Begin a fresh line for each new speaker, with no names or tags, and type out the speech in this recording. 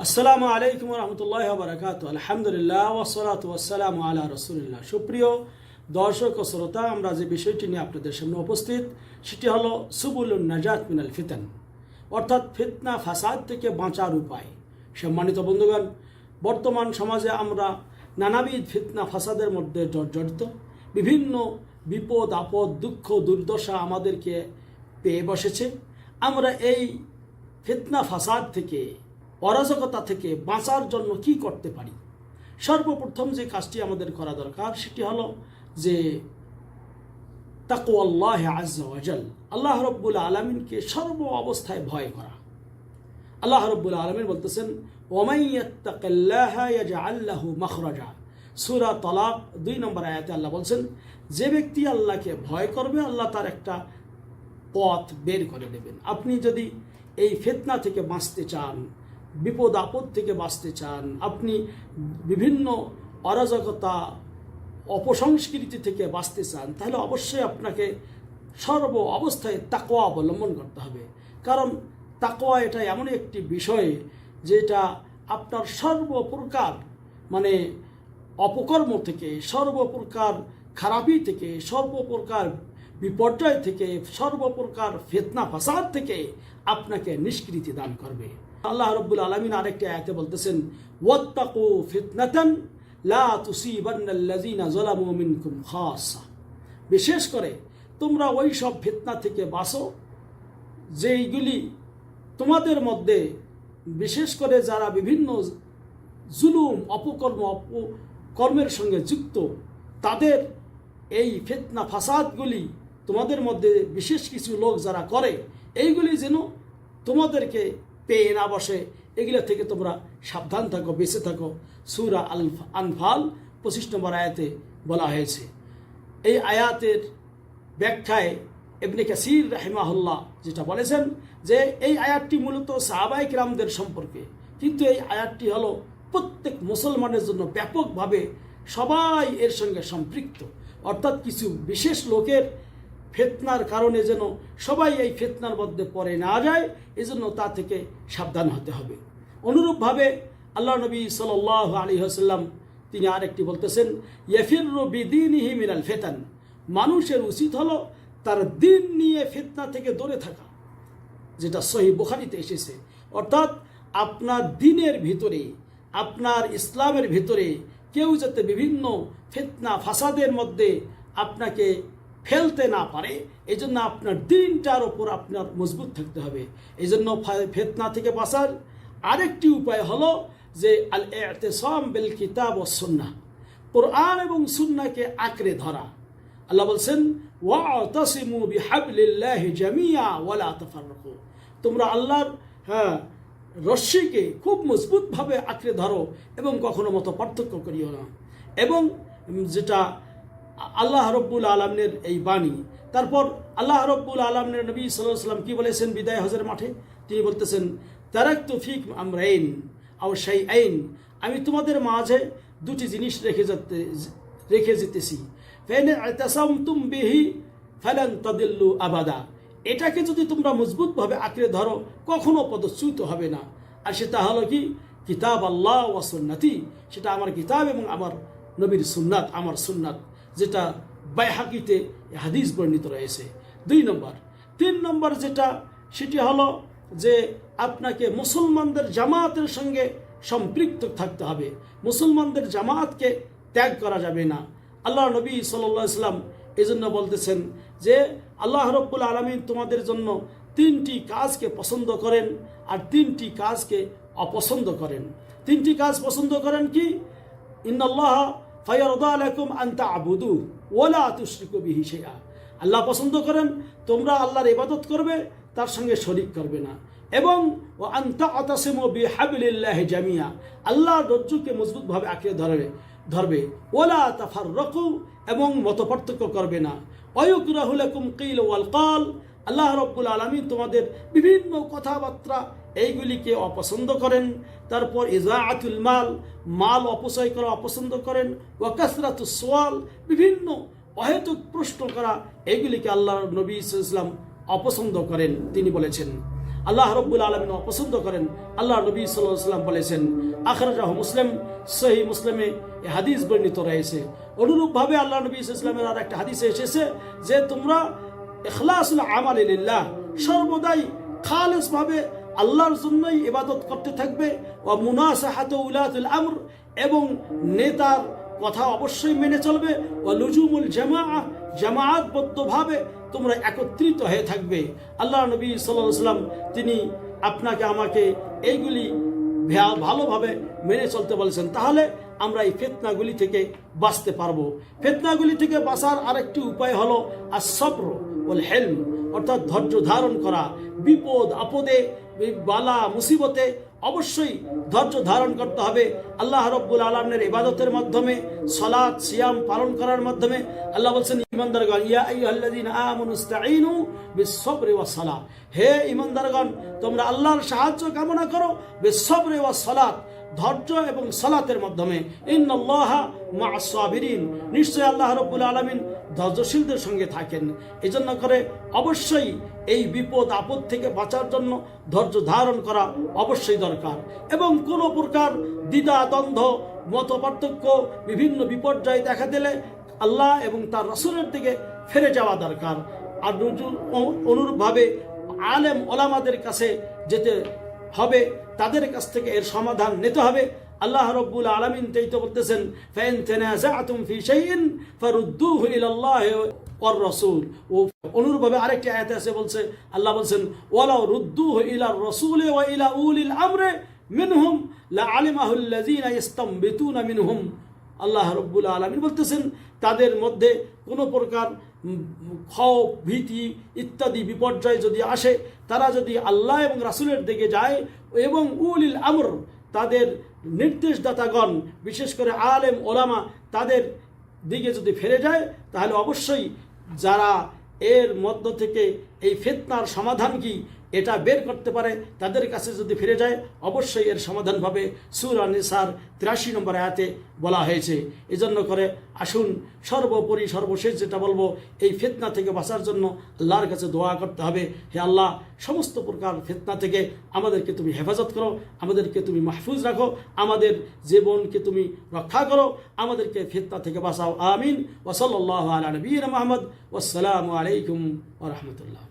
আসসালামু আলাইকুম রহমতুল্লাহ বারাকাত। আলহামদুলিল্লাহ ওয়াসসালাতু ওয়াসসালামু আলা রাসূলিল্লাহ। সুপ্রিয় দর্শক ও শ্রোতা, আমরা যে বিষয়টি নিয়ে আপনাদের সামনে উপস্থিত সেটি হলো সুবুলুন নাজাত মিনাল ফিতান, অর্থাৎ ফিতনা ফাসাদ থেকে বাঁচার উপায়। সম্মানিত বন্ধুগণ, বর্তমান সমাজে আমরা নানাবিধ ফিতনা ফাসাদের মধ্যে জর্জরিত। বিভিন্ন বিপদ আপদ দুঃখ দুর্দশা আমাদেরকে পেয়ে বসেছে। আমরা এই ফিতনা ফাসাদ থেকে, অরাজকতা থেকে বাঁচার জন্য কি করতে পারি? সর্বপ্রথম যে কাজটি আমাদের করা দরকার সেটি হলো যে তাকওয়াল্লাহ আযজা ওয়া জাল, আল্লাহ রাব্বুল আলামিনকে সর্ব অবস্থায় ভয় করা। আল্লাহ রাব্বুল আলামিন বলতেছেন, ওয়া মান ইয়াত্তাকিল্লাহা ইয়াজআল লাহু মাখরাজা। সূরা তালাক 2 নম্বর আয়াতে আল্লাহ বলছেন, যে ব্যক্তি আল্লাহকে ভয় করবে আল্লাহ তার একটা পথ বের করে দেবেন। আপনি যদি এই ফিতনা থেকে বাঁচতে চান, বিপদ আপদ থেকে বাঁচতে চান, আপনি বিভিন্ন অরাজকতা অপসংস্কৃতি থেকে বাঁচতে চান, তাহলে অবশ্যই আপনাকে সর্ব অবস্থায় তাকওয়া অবলম্বন করতে হবে। কারণ তাকওয়া এটা এমন একটি বিষয় যেটা আপনার সর্বপ্রকার অপকর্ম থেকে, সর্বপ্রকার খারাপি থেকে, সর্বপ্রকার বিপর্যয় থেকে, সর্বপ্রকার ফিতনা ফাসাদ থেকে আপনাকে নিষ্কৃতি দান করবে। আল্লাহ রাব্বুল আলামিন আরেকটি আয়াতে বলতেছেন, ওয়াত্তাকু ফিতনাতান লা তুসিবান্নাল্লাযিনা যালামু মিনকুম খাসা। বিশেষ করে তোমরা ওই সব ফিতনা থেকে বাঁচো যেইগুলি তোমাদের মধ্যে, বিশেষ করে যারা বিভিন্ন জুলুম অপকর্মের সঙ্গে যুক্ত, তাদের এই ফিতনা ফাসাদগুলি তোমাদের মধ্যে বিশেষ কিছু লোক যারা করে, এইগুলি যেন তোমাদেরকে পেয়ে না বসে, এগুলো থেকে তোমরা সাবধান থাকো, বেঁচে থাকো। সূরা আল আনফাল 25 নম্বর আয়াতে বলা হয়েছে। এই আয়াতের ব্যাখ্যায় ইবনে কাসির রাহিমাহুল্লাহ যেটা বলেছেন যে এই আয়াতটি মূলত সাহাবায়ে কিরামদের সম্পর্কে, কিন্তু এই আয়াতটি হলো প্রত্যেক মুসলমানের জন্য ব্যাপকভাবে সবাই এর সঙ্গে সম্পৃক্ত। অর্থাৎ কিছু বিশেষ লোকের ফিতনার কারণে যেন সবাই এই ফিতনার মধ্যে পড়ে না যায়, এজন্য তা থেকে সাবধান হতে হবে। অনুরূপভাবে আল্লাহ নবী সাল্লাল্লাহু আলাইহি ওয়াসাল্লাম তিনি আরেকটি বলতেছেন, ইয়াফিরু বিদীনিহি মিনাল ফিতান। মানুষের উচিত হলো তার দিন নিয়ে ফিতনা থেকে দূরে থাকা, যেটা সহিহ বুখারীতে এসেছে। অর্থাৎ আপনার দিনের ভিতরে, আপনার ইসলামের ভিতরে কেউ যাতে বিভিন্ন ফিতনা ফাসাদের মধ্যে আপনাকে ফেলতে না পারে, এই জন্য আপনার দিনটার ওপর আপনার মজবুত থাকতে হবে। এই জন্য ফিতনা থেকে বাঁচার আরেকটি উপায় হলো যে আল ইতিসাম বিল কিতাব ওয়াস সুন্নাহ, কোরআন এবং সুন্নাহকে আঁকড়ে ধরা। আল্লাহ বলছেন, ওয়াতাসিমু বিহাবলিল্লাহি জামিয়া ওয়ালা তাফাররাকু। তোমরা আল্লাহর রশ্মিকে খুব মজবুতভাবে আঁকড়ে ধরো এবং কখনো মতো পার্থক্য করিও না। এবং যেটা আল্লাহ রাব্বুল আলামিনের এই বাণী। তারপর আল্লাহ রাব্বুল আলামিনের নবী সাল্লাল্লাহু আলাইহি ওয়াসাল্লাম কি বলেছেন বিদায় হজের মাঠে? তিনি বলতেছেন, তারাকতু ফিক আমরাইন আও শাইআইন। আমি তোমাদের মাঝে দুটি জিনিস রেখে যেতেছি, ফাইন ইতাসামতুম বিহি ফালান তাদিল্লু আবাদা। এটাকে যদি তোমরা মজবুতভাবে আঁকড়ে ধরো কখনো পদচ্যুত হবে না। আর সেটা হলো কি? কিতাব আল্লাহ ওয়া সুন্নতি। সেটা আমার কিতাব এবং আমার নবীর সুন্নাত, আমার সুন্নাত, যেটা বাইহাকিতে হাদিস বর্ণিত রয়েছে। 2 নম্বর। 3 নম্বর যেটা, সেটি হলো যে আপনাকে মুসলমানদের জামাতের সঙ্গে সম্পৃক্ত থাকতে হবে। মুসলমানদের জামাতকে ত্যাগ করা যাবে না। আল্লাহ নবী সাল্লাল্লাহু আলাইহি ওয়াসাল্লাম এজন্য বলতেছেন যে আল্লাহ রাব্বুল আলামিন তোমাদের জন্য 3টি কাজকে পছন্দ করেন আর 3টি কাজকে অপছন্দ করেন। 3টি কাজ পছন্দ করেন কি? ইন্নাল্লাহ ফায়ারদা লাকুম আন তা'বুদু ওয়া লা তুশরিকু বিহি শাইআ। আল্লাহ পছন্দ করেন তোমরা আল্লাহর ইবাদত করবে, তার সঙ্গে শরীক করবে না। এবং ওয়া আন তা'তাসিমু বিহাবলিল্লাহি জামিয়া, আল্লাহর রজ্জুকে মজবুতভাবে আঁকড়ে ধরবে। ওয়া লা তাফাররাকু, এবং মতপার্থক্য করবে না। ওয়ায়ুকরাহু লাকুম কিল ওয়াল কাল, আল্লাহ রাব্বুল আলামিন তোমাদের বিভিন্ন কথাবার্তা এইগুলিকে অপছন্দ করেন। তারপর ইজাআতুল মাল অপচয় করা অপছন্দ করেন। ওয়া কাসরাতুস সুয়াল, বিভিন্ন অহেতুক প্রশ্ন করা, এইগুলিকে আল্লাহর নবী সাল্লাল্লাহু আলাইহি ওয়াসাল্লাম অপছন্দ করেন। তিনি বলেছেন আল্লাহ রাব্বুল আলামিন অপছন্দ করেন। আল্লাহ নবী সাল্লাল্লাহু আলাইহি ওয়াসাল্লাম বলেছেন, আখরাজাহু মুসলিম, সহিহ মুসলিমে এই হাদিস বর্ণিত রয়েছে। অনুরূপভাবে আল্লাহ নবী সাল্লাল্লাহু আলাইহি ওয়াসাল্লামের আর একটা হাদিসে এসেছে যে তোমরা ইখলাসুল আমালি লিল্লাহ, সর্বদাই খালেসভাবে আল্লাহর জন্যই ইবাদত করতে থাকবে। ওয়া মুনাসাহাতু উলাতুল আমর, এবং নেতার কথা অবশ্যই মেনে চলবে। ওয়া লুজুমুল জামাআ, জামাআতবদ্ধভাবে তোমরা একত্রিত হয়ে থাকবে। আল্লাহ নবী সাল্লাল্লাহু আলাইহি ওয়াসাল্লাম তিনি আপনাকে আমাকে এইগুলি ভালোভাবে মেনে চলতে বলেছেন। তাহলে আমরা এই ফিতনাগুলি থেকে বাঁচতে পারবো। ফিতনাগুলি থেকে বাঁচার আরেকটি উপায় হলো আস-সবর ওয়াল হিলম, অর্থাৎ ধৈর্য ধারণ করা। বিপদ আপদে, বালা মুসিবতে অবশ্যই ধৈর্য ধারণ করতে হবে। আল্লাহ রাব্বুল আলামিনের ইবাদতের মাধ্যমে, সালাত সিয়াম পালন করার মাধ্যমে আল্লাহ বলছেন, ঈমানদারগণ, ইয়া আইয়ুহাল্লাযীনা আমানু ইসতাঈনু বিস-সাবরি ওয়াস-সালাহ, হে ঈমানদারগণ তোমরা আল্লাহর সাহায্য কামনা করো বিস-সাবরি ওয়াস-সালাত, ধৈর্য এবং সালাতের মাধ্যমে। ইন্নাল্লাহা মা'আস-সাবিরিন, নিশ্চয় আল্লাহ রাব্বুল আলামিন ধৈর্যশীলদের সঙ্গে থাকেন। এজন্য করে অবশ্যই এই বিপদ আপদ থেকে বাঁচার জন্য ধৈর্য ধারণ করা অবশ্যই দরকার। এবং কোনো প্রকার দ্বিধা দ্বন্দ্ব, মত পার্থক্য, বিভিন্ন বিপর্যয় দেখা দিলে আল্লাহ এবং তার রাসূলের দিকে ফিরে যাওয়া দরকার। আর অনুরূপভাবে আলেম ওলামাদের কাছে যেতে হবে, তাদের কাছ থেকে এর সমাধান নিতে হবে। আল্লাহ রাব্বুল আলামিন তাই তো বলতেছেন, ফাইন তানাযাআতুম ফি শাইইন ফারুদ্দুহু ইলাল্লাহি ওয়ার রাসূল। ও অনুরূপভাবে আরেকটি আয়াতে আছে, বলছে আল্লাহ বলছেন, ওয়ালাউ রুদ্দুহু ইলার রাসূলি ওয়া ইলা উলিল আমরি মিনহুম লাআলিমাহু আল্লাযীনা ইস্তামবিতুনা মিনহুম। আল্লাহ রাব্বুল আলামিন বলতেছেন, তাদের মধ্যে কোনো প্রকার খৌফ, ভীতি ইত্যাদি বিপর্যয় যদি আসে, তারা যদি আল্লাহ এবং রাসূলের দিকে যায় এবং উলিল আমর, তাদের নির্দেশদাতাগণ, বিশেষ করে আলেম ওলামা, তাদের দিকে যদি ফিরে যায়, তাহলে অবশ্যই যারা এর মধ্য থেকে এই ফিতনার সমাধান কি এটা বের করতে পারে, তাদের কাছে যদি ফিরে যায়, অবশ্যই এর সমাধান পাবে। সূরা নিসার 83 নম্বর আয়াতে বলা হয়েছে। এজন্য করে আসুন সর্বোপরি সর্বশেষ যেটা বলবো, এই ফিতনা থেকে বাঁচার জন্য আল্লাহর কাছে দোয়া করতে হবে। হে আল্লাহ, সমস্ত প্রকার ফিতনা থেকে আমাদেরকে তুমি হেফাজত করো, আমাদেরকে তুমি মাহফুজ রাখো, আমাদের জীবনকে তুমি রক্ষা করো, আমাদেরকে ফিতনা থেকে বাঁচাও। আমিন। ওয়া সাল্লাল্লাহু আলা নবিয়িনা মুহাম্মদ। ওয়াসসালামু আলাইকুম ওয়া রাহমাতুল্লাহ।